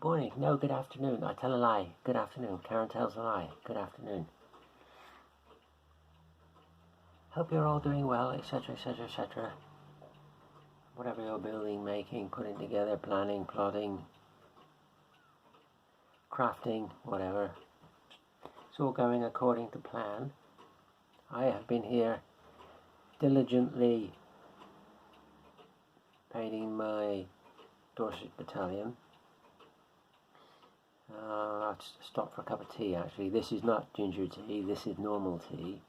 morning. No, good afternoon. I tell a lie. Good afternoon. Karen tells a lie. Good afternoon. Hope you're all doing well, etc., etc., etc. Whatever you're building, making, putting together, planning, plotting, crafting, whatever. It's all going according to plan. I have been here diligently painting my Dorset battalion. Let's stop for a cup of tea actually. This is not ginger tea, this is normal tea.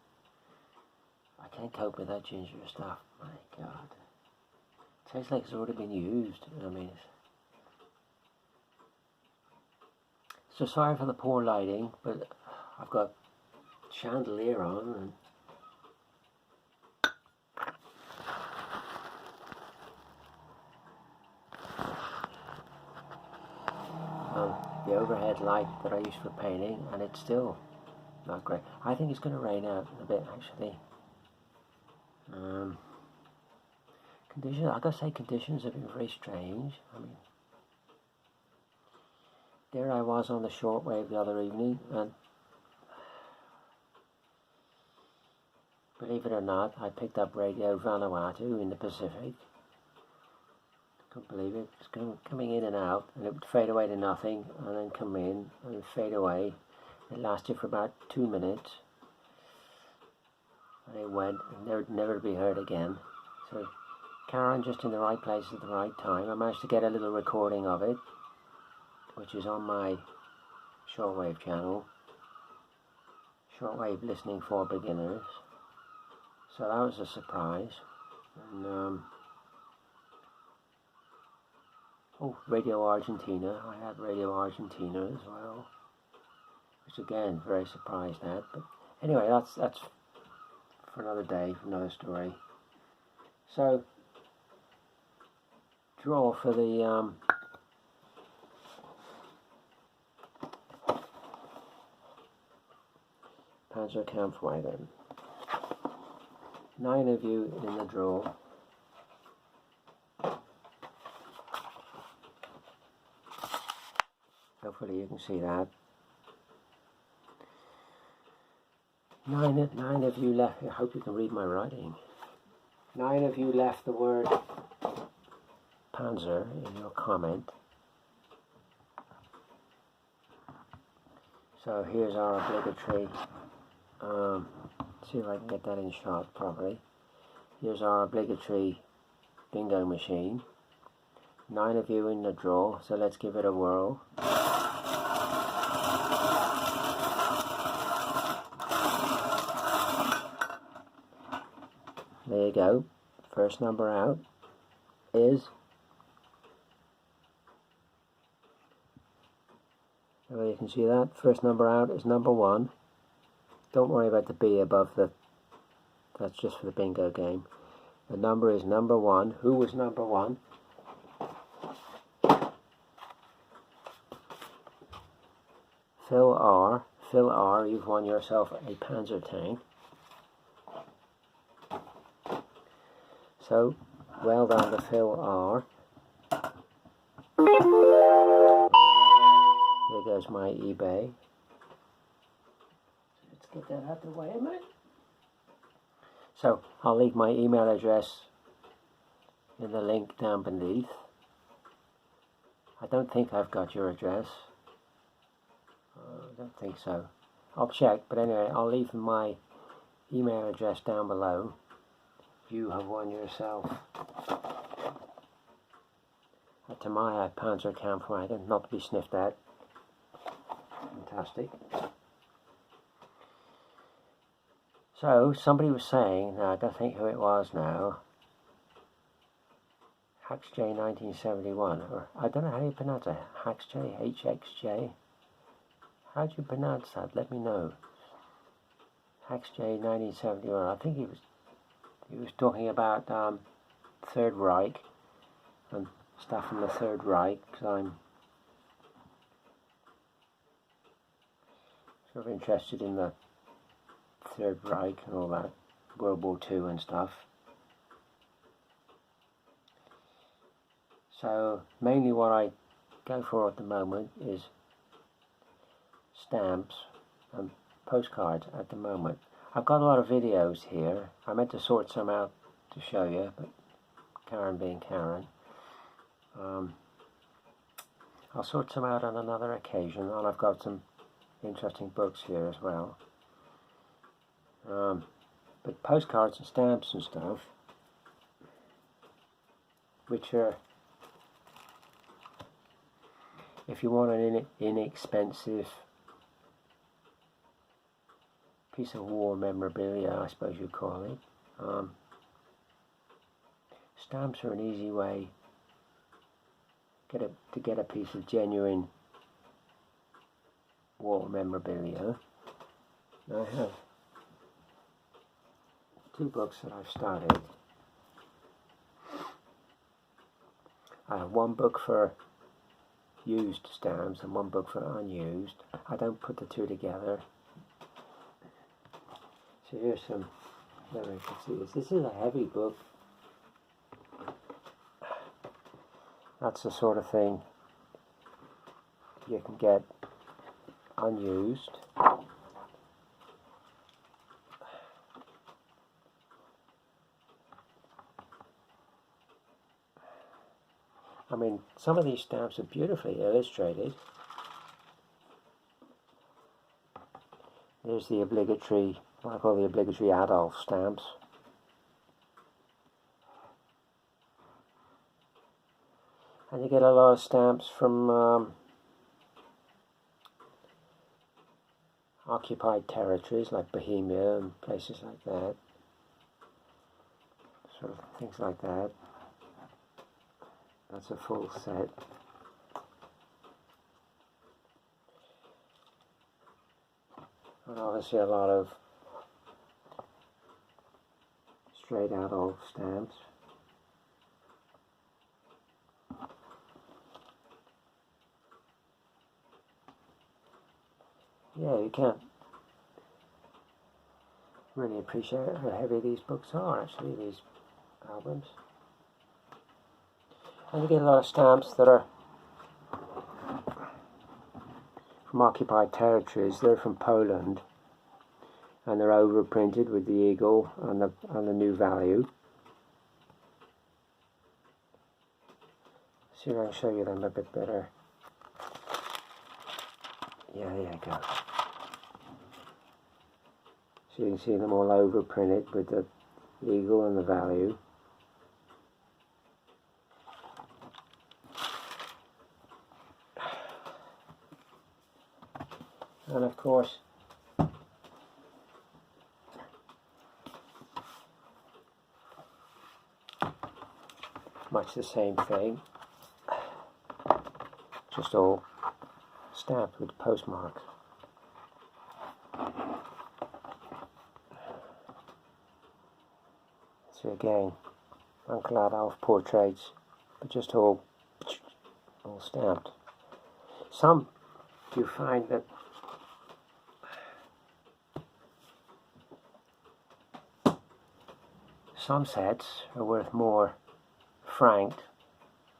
I can't cope with that ginger stuff, my god. It tastes like it's already been used. I mean, so sorry for the poor lighting, but I've got chandelier on and the overhead light that I use for painting, and it's still not great. I think it's going to rain out in a bit actually. Conditions, I gotta say, conditions have been very strange. I mean, there I was on the shortwave the other evening, and believe it or not, I picked up Radio Vanuatu in the Pacific. Couldn't believe it. It was coming in and out, and it would fade away to nothing, and then come in, and fade away. It lasted for about 2 minutes, and it went, and never to be heard again. So, Karen just in the right place at the right time. I managed to get a little recording of it, which is on my shortwave channel, Shortwave Listening for Beginners. So that was a surprise. And Radio Argentina. I had Radio Argentina as well, which again, very surprised at. But anyway, that's for another day, for another story. So, draw for the Panzer Kampfwagen. 9 of you in the draw. Hopefully you can see that. 9 of you left. I hope you can read my writing. 9 of you left the word Panzer in your comment. So here's our obligatory, see if I can get that in shot properly. Here's our obligatory bingo machine. 9 of you in the draw, so let's give it a whirl. There you go. First number out is, well, you can see that. First number out is number 1. Don't worry about the B above the, that's just for the bingo game. The number is number 1. Who was number 1? Phil R. Phil R, you've won yourself a Panzer tank. So, well done to Phil R. There goes my eBay. Let's get that out of the way a minute. So, I'll leave my email address in the link down beneath. I don't think I've got your address. I don't think so. I'll check, but anyway, I'll leave my email address down below. You have won yourself a Tamaya Panzer Kampfwagen, not to be sniffed at. Fantastic. So, somebody was saying, now I don't think who it was now, HaxJ 1971, or I don't know how you pronounce it, HaxJ, HXJ. How do you pronounce that? Let me know. HaxJ 1971, I think he was talking about Third Reich and stuff from the Third Reich, because I'm sort of interested in the Third Reich and all that, World War II and stuff. So mainly what I go for at the moment is stamps and postcards at the moment. I've got a lot of videos here. I meant to sort some out to show you, but Karen being Karen. I'll sort some out on another occasion, and I've got some interesting books here as well. But postcards and stamps and stuff, which are, if you want an inexpensive piece of war memorabilia, I suppose you'd call it, stamps are an easy way to get a piece of genuine war memorabilia. I have 2 books that I've started. I have 1 book for used stamps and 1 book for unused. I don't put the 2 together. So here's some, there you can see this. This is a heavy book. That's the sort of thing you can get unused. I mean, some of these stamps are beautifully illustrated. There's the obligatory, what I call the obligatory Adolf stamps. And you get a lot of stamps from occupied territories like Bohemia and places like that. Sort of things like that. That's a full set. And obviously a lot of straight Adolf stamps. Yeah, you can't really appreciate how heavy these books are, actually, these albums. And you get a lot of stamps that are from occupied territories. They're from Poland, and they're overprinted with the eagle and the new value. See if I can show you them a bit better. Yeah, there you go. So you can see them all overprinted with the eagle and the value. And of course, much the same thing, just all stamped with postmark. So again, Uncle Adolf portraits, but just all stamped. Some you find that some sets are worth more franked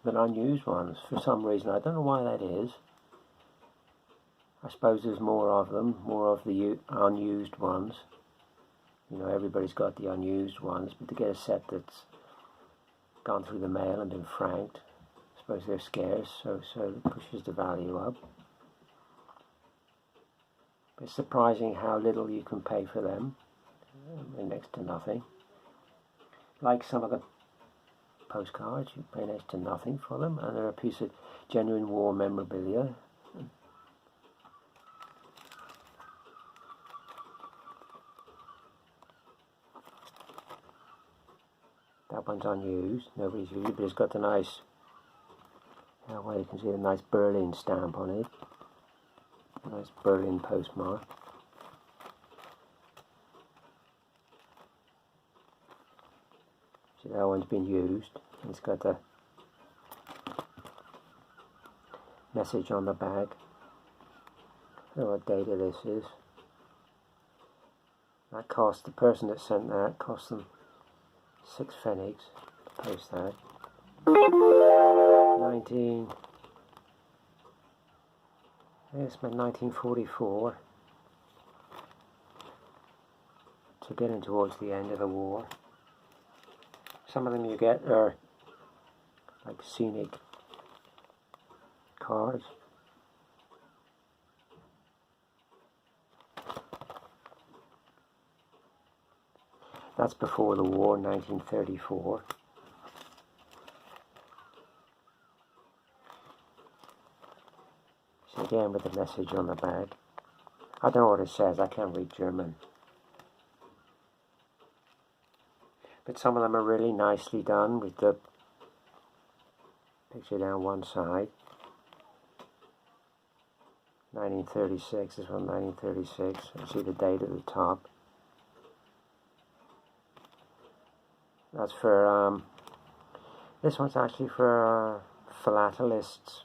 than unused ones for some reason. I don't know why that is. I suppose there's more of them, more of the unused ones. You know, everybody's got the unused ones, but to get a set that's gone through the mail and been franked, I suppose they're scarce, so it pushes the value up. It's surprising how little you can pay for them, next to nothing. Like some of the postcards, you pay next to nothing for them, and they're a piece of genuine war memorabilia. That one's unused, nobody's used it, but it's got the nice, well, you can see the nice Berlin stamp on it, a nice Berlin postmark. See, that one's been used. It's got the message on the back. I don't know what data this is. That cost, the person that sent that, cost them 6 pfennigs to post that. 19, It's my 1944. So getting towards the end of the war. Some of them you get are like scenic cars. That's before the war, 1934. So again with the message on the bag. I don't know what it says, I can't read German. But some of them are really nicely done with the picture down one side. 1936, this one 1936. You see the date at the top. That's for, this one's actually for philatelists,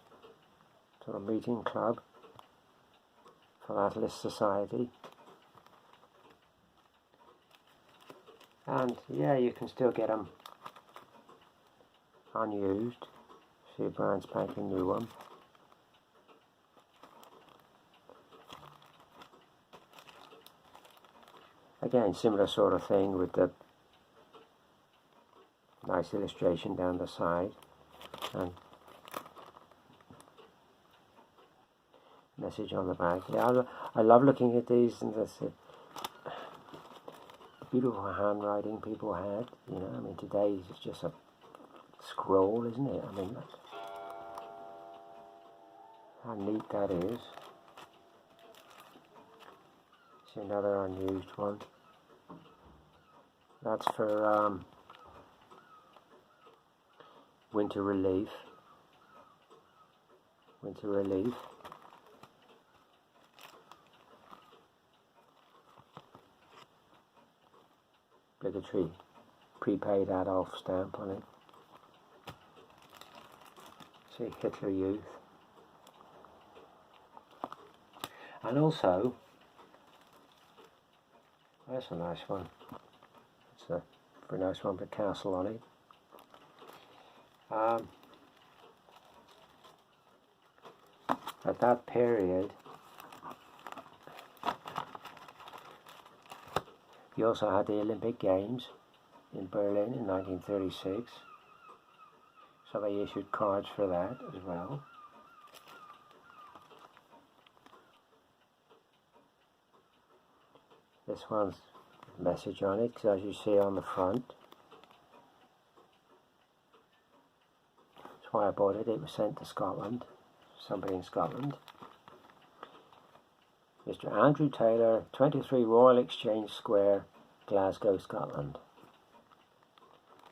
sort of meeting club, philatelist society. And yeah, you can still get them unused. See a brand spanking new one. Again, similar sort of thing with the nice illustration down the side and message on the back. Yeah, I love looking at these, and this beautiful handwriting people had. You know, I mean, today it's just a scroll, isn't it? I mean, how neat that is. See another unused one. That's for winter relief. Winter relief. Obligatory prepaid Adolf stamp on it. See Hitler Youth. And also, that's a nice one. It's a very nice one with a castle on it. At that period, you also had the Olympic Games in Berlin in 1936, so they issued cards for that as well. This one's a message on it, because as you see on the front, that's why I bought it. It was sent to Scotland, somebody in Scotland. Mr. Andrew Taylor, 23 Royal Exchange Square, Glasgow, Scotland.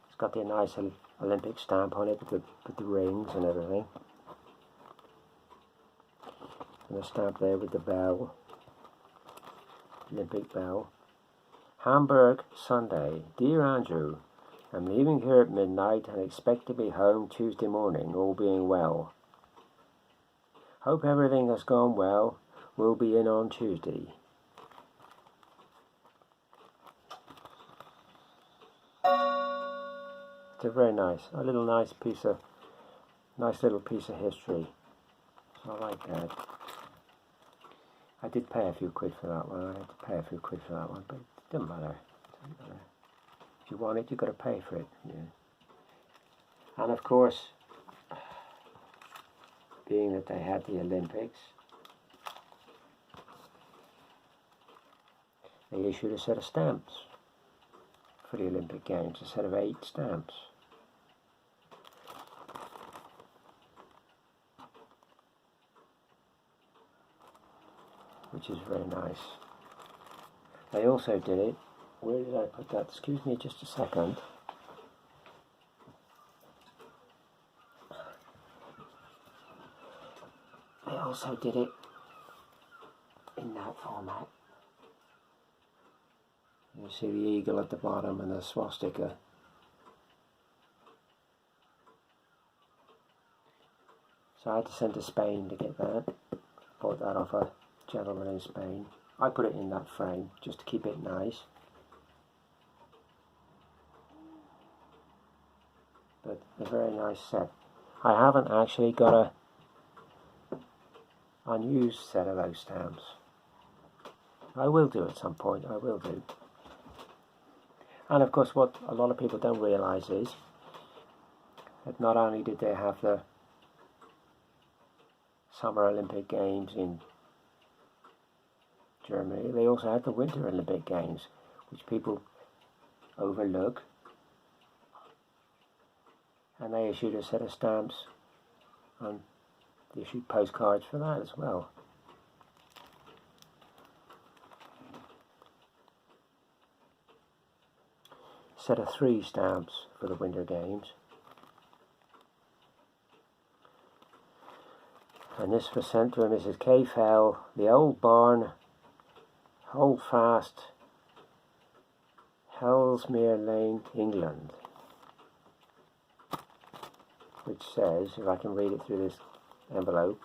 It's got the nice Olympic stamp on it with the rings and everything. And the stamp there with the bell, Olympic bell. Hamburg, Sunday. Dear Andrew, I'm leaving here at midnight and expect to be home Tuesday morning, all being well. Hope everything has gone well. We'll be in on Tuesday. It's a very nice, nice little piece of history. So I like that. I did pay a few quid for that one. I had to pay a few quid for that one, but it doesn't matter. If you want it, you've got to pay for it. Yeah. And of course, being that they had the Olympics, they issued a set of stamps for the Olympic Games, a set of 8 stamps. Which is very nice. They also did it, where did I put that? Excuse me just a second. They also did it in that format. You see the eagle at the bottom and the swastika. So I had to send to Spain to get that. Bought that off a gentleman in Spain. I put it in that frame just to keep it nice. But a very nice set. I haven't actually got unused set of those stamps. I will do at some point, I will do. And of course what a lot of people don't realise is that not only did they have the Summer Olympic Games in Germany, they also had the Winter Olympic Games, which people overlook. And they issued a set of stamps and they issued postcards for that as well. Set of 3 stamps for the Winter Games. And this was sent to Mrs. K. Fell, the Old Barn, Holdfast, Hellsmere Lane, England. Which says, if I can read it through this envelope,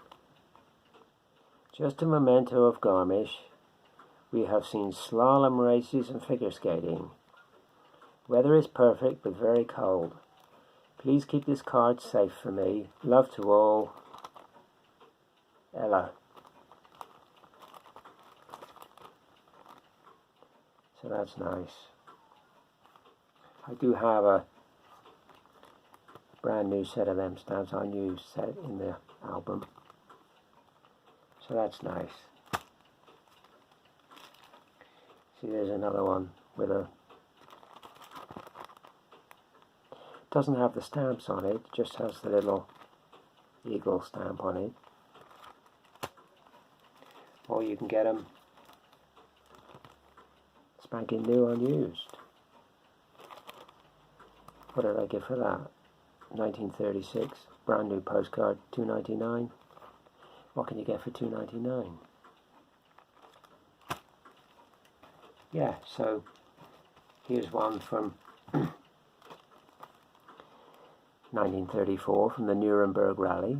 just a memento of Garmisch, we have seen slalom races and figure skating. Weather is perfect but very cold. Please keep this card safe for me. Love to all. Ella. So that's nice. I do have a brand new set of them stamps, unused set in the album. So that's nice. See, there's another one with a... doesn't have the stamps on it, just has the little eagle stamp on it. Or you can get them spanking new unused. What did I get for that? 1936, brand new postcard, $2.99. What can you get for $2.99? Yeah, so here's one from 1934 from the Nuremberg Rally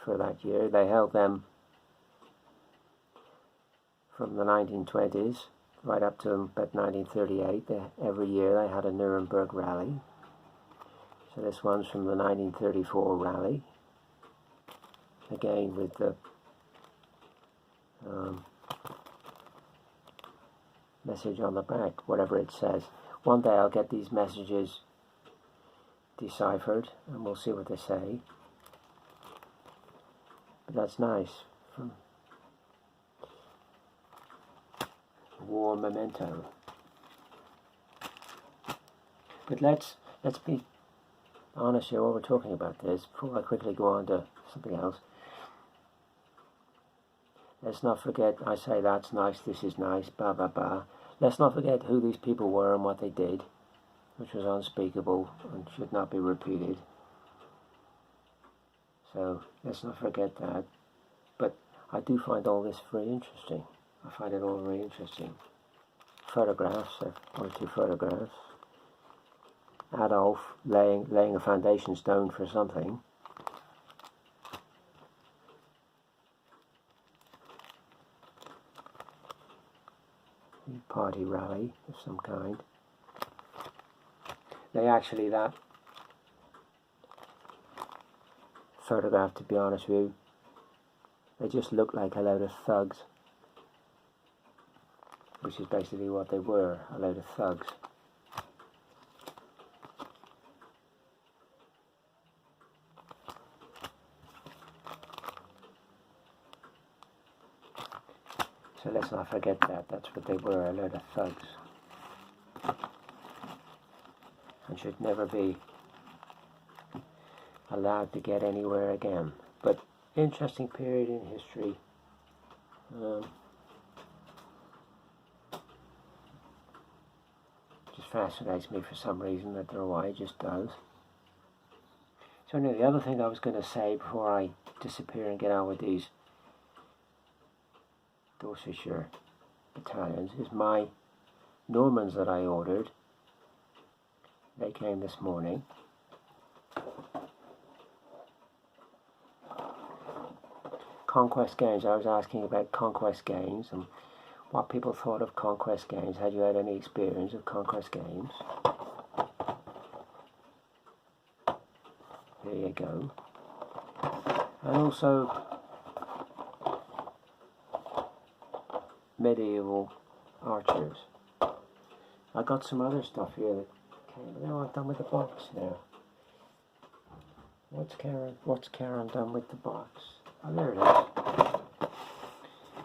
for that year. They held them from the 1920s right up to about 1938. Every year they had a Nuremberg Rally. So this one's from the 1934 rally. Again with the message on the back, whatever it says. One day I'll get these messages deciphered and we'll see what they say. But that's nice. War memento. But let's be honest here while we're talking about this, before I quickly go on to something else. Let's not forget, I say that's nice, this is nice, blah blah blah. Let's not forget who these people were and what they did, which was unspeakable and should not be repeated. So let's not forget that. But I do find all this very interesting. I find it all very interesting. Photographs, one or two photographs. Adolf laying a foundation stone for something. Party rally of some kind. They actually, that photograph, to be honest with you, they just look like a load of thugs, which is basically what they were, a load of thugs. So let's not forget that, that's what they were, a load of thugs. And should never be allowed to get anywhere again. But interesting period in history. Just fascinates me for some reason, I don't know why, it just does. So anyway, the other thing I was going to say before I disappear and get on with these Dorsetshire battalions is my Normans that I ordered. They came this morning. Conquest games. I was asking about conquest games and what people thought of conquest games. Had you had any experience of conquest games? There you go. And also medieval archers. I got some other stuff here that came, but now I'm done with the box now. What's Karen done with the box? Oh, there it is.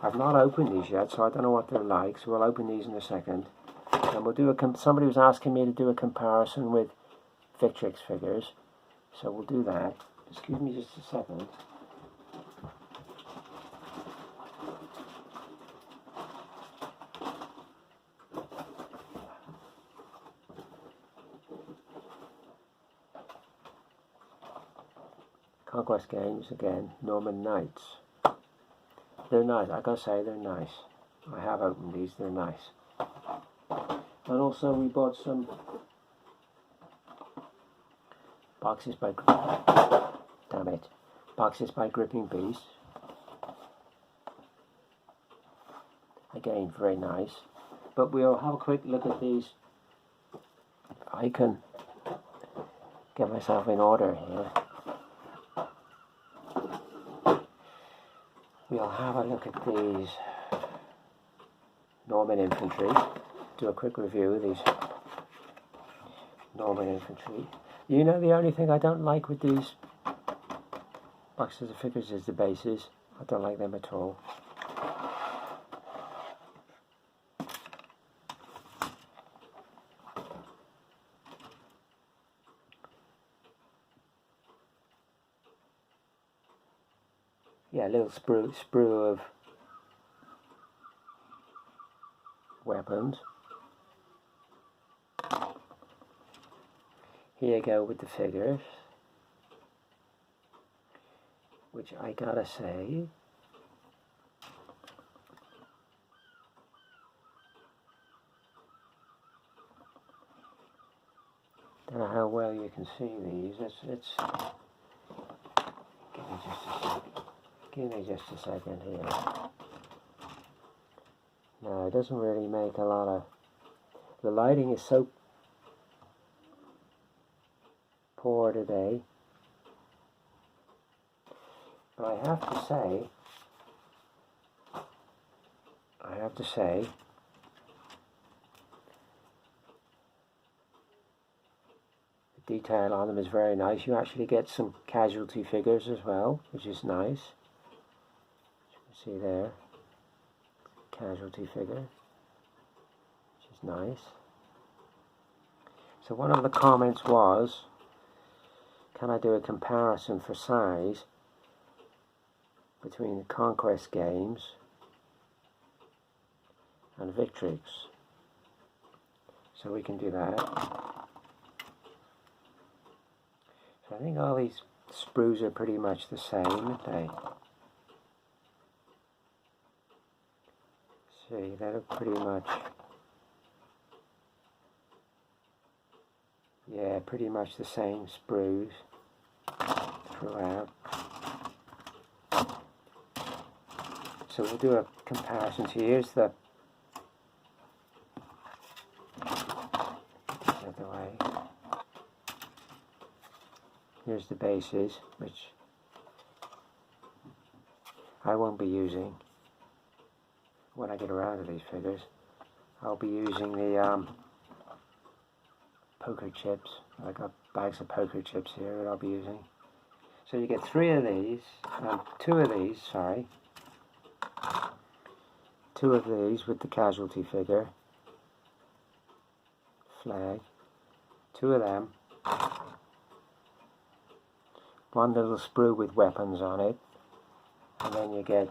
I've not opened these yet, so I don't know what they're like, so we'll open these in a second. And we'll do somebody was asking me to do a comparison with Victrix figures, so we'll do that. Excuse me just a second. Conquest games again, Norman Knights. They're nice, I gotta say they're nice. I have opened these, they're nice. And also we bought some boxes by Gripping Beast. Again, very nice. But we'll have a quick look at these. I can get myself in order here. We'll have a look at these Norman infantry. Do a quick review of these Norman infantry. You know, the only thing I don't like with these boxes of figures is the bases. I don't like them at all. Yeah, a little sprue of weapons. Here you go with the figures, which I gotta say, don't know how well you can see these. It's give me just a second here. No, it doesn't really make a lot of, the lighting is so poor today. But I have to say, the detail on them is very nice. You actually get some casualty figures as well, which is nice. You can see there, casualty figure, which is nice. So one of the comments was, can I do a comparison for size between the Conquest games and Victrix? So we can do that. So I think all these sprues are pretty much the same, aren't they? See, they look pretty much, yeah, pretty much the same sprues throughout. So we'll do a comparison. So here's the other way. Here's the bases, which I won't be using when I get around to these figures. I'll be using the poker chips. I got bags of poker chips here that I'll be using. So you get two of these with the casualty figure, flag, two of them, one little sprue with weapons on it, and then you get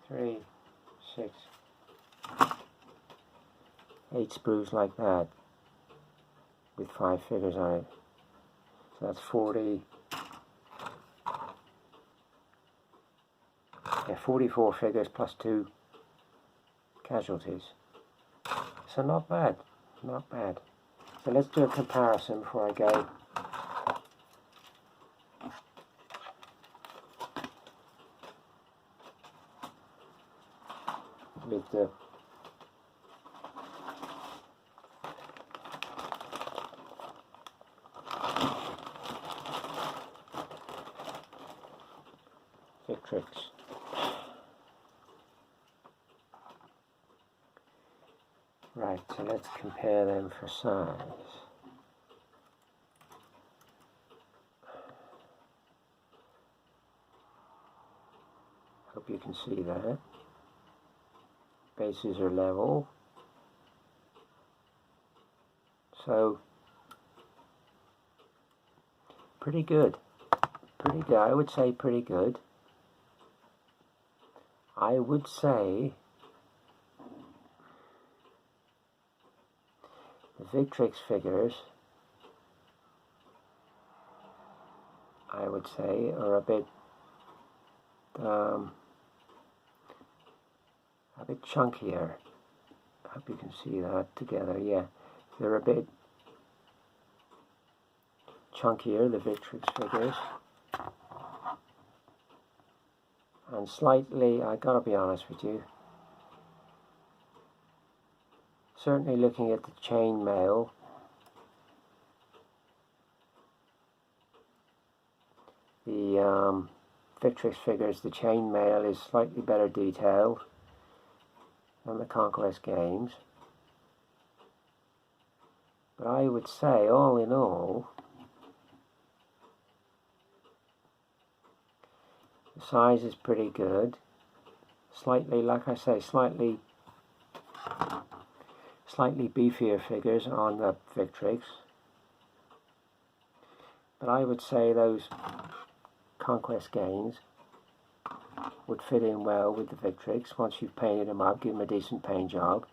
3, 6, 8 sprues like that with 5 figures on it. So that's 40, 44 figures plus 2 casualties. So not bad, not bad. So let's do a comparison before I go. With the Victrix. So let's compare them for size. Hope you can see that. Bases are level. So pretty good. Pretty good. I would say pretty good. I would say the Victrix figures, I would say, are a bit chunkier. I hope you can see that together. Yeah, they're a bit chunkier, the Victrix figures, and slightly, I gotta be honest with you, certainly looking at the chain mail, the Victrix figures, the chain mail is slightly better detailed than the Conquest games. But I would say, all in all, the size is pretty good. Slightly, like I say, slightly beefier figures on the Victrix. But I would say those Conquest games would fit in well with the Victrix once you've painted them up, give them a decent paint job.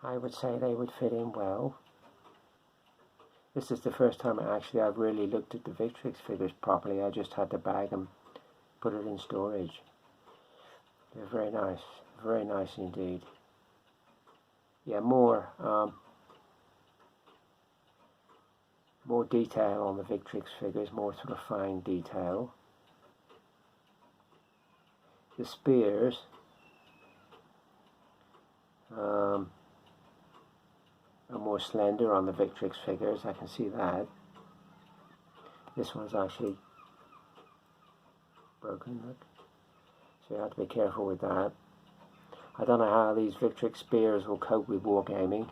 I would say they would fit in well. This is the first time I've really looked at the Victrix figures properly. I just had to bag them, put it in storage. They're very nice indeed. Yeah, more detail on the Victrix figures, more sort of fine detail. The spears are more slender on the Victrix figures, I can see that. This one's actually broken, look. So you have to be careful with that. I don't know how these Victrix spears will cope with wargaming,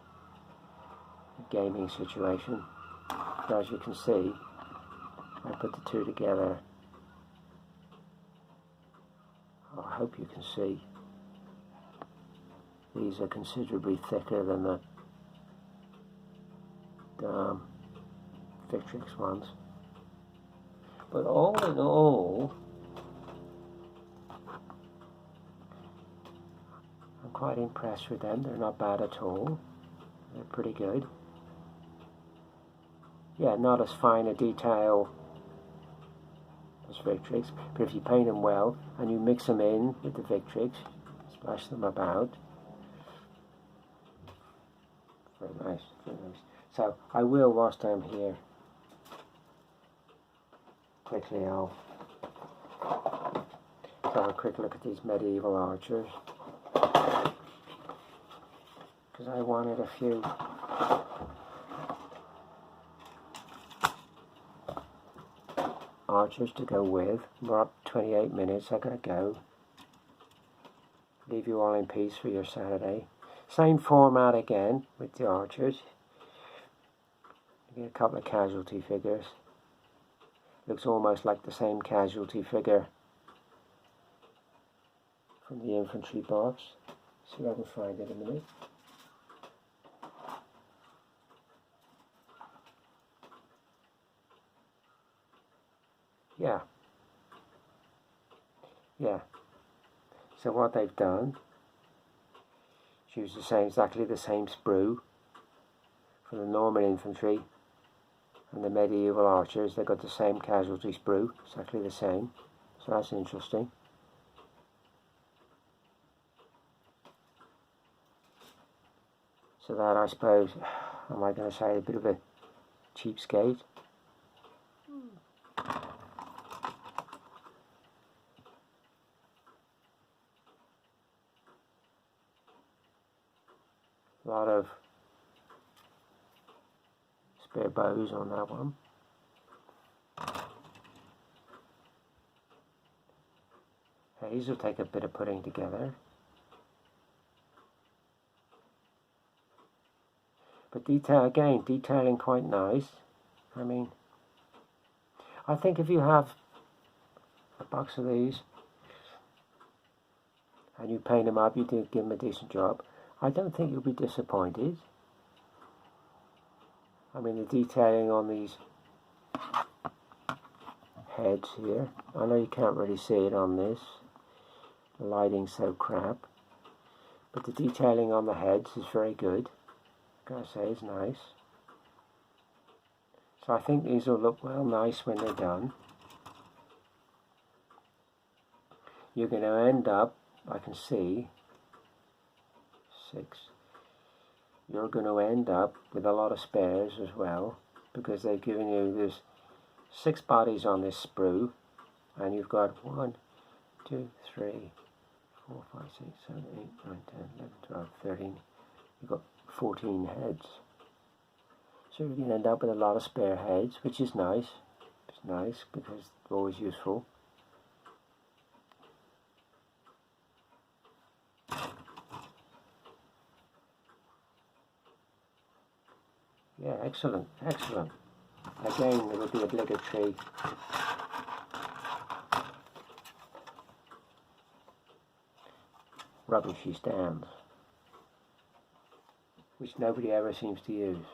gaming situation. But as you can see, I put the two together. Oh, I hope you can see. These are considerably thicker than the Victrix ones. But all in all, I'm quite impressed with them. They're not bad at all. They're pretty good. Yeah, not as fine a detail as Victrix, but if you paint them well and you mix them in with the Victrix, splash them about, very nice, very nice. So I will, whilst I'm here, quickly I'll have a quick look at these medieval archers, because I wanted a few archers to go with. We're up 28 minutes, I gotta go. Leave you all in peace for your Saturday. Same format again with the archers. You get a couple of casualty figures. Looks almost like the same casualty figure from the infantry box. See if I can find it in a minute. Yeah. So what they've done is use exactly the same sprue for the Norman infantry and the medieval archers. They've got the same casualty sprue, exactly the same. So that's interesting. So that, I suppose, am I going to say, a bit of a cheapskate? A lot of spare bows on that one. These will take a bit of putting together. But detailing quite nice. I mean, I think if you have a box of these and you paint them up, you do give them a decent job, I don't think you'll be disappointed. I mean, the detailing on these heads here, I know you can't really see it on this, the lighting's so crap, but the detailing on the heads is very good. Gotta say, it's nice. So I think these will look well nice when they're done. You're going to end up, I can see, 6. You're going to end up with a lot of spares as well, because they've given you this 6 bodies on this sprue, and you've got 1, 2, 3, 4, 5, 6, 7, 8, 9, 10, 11, 12, 13. You've got 14 heads. So you're going to end up with a lot of spare heads, which is nice. It's nice because it's always useful. Yeah, excellent, excellent. Again, it will be obligatory rubbishy stands, which nobody ever seems to use.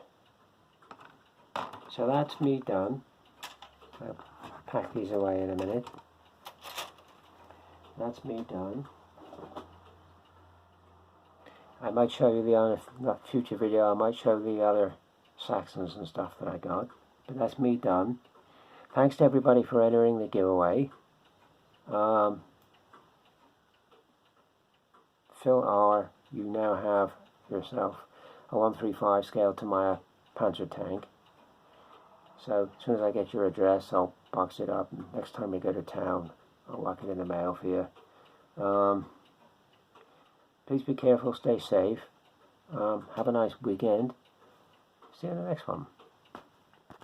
So that's me done. I'll pack these away in a minute. That's me done. I might show you the future video, I might show the other Saxons and stuff that I got. But that's me done. Thanks to everybody for entering the giveaway. Phil R, you now have yourself a 135 scale to my Panzer tank. So as soon as I get your address, I'll box it up, and next time we go to town, I'll whack it in the mail for you. Please be careful, stay safe. Have a nice weekend. See you in the next one.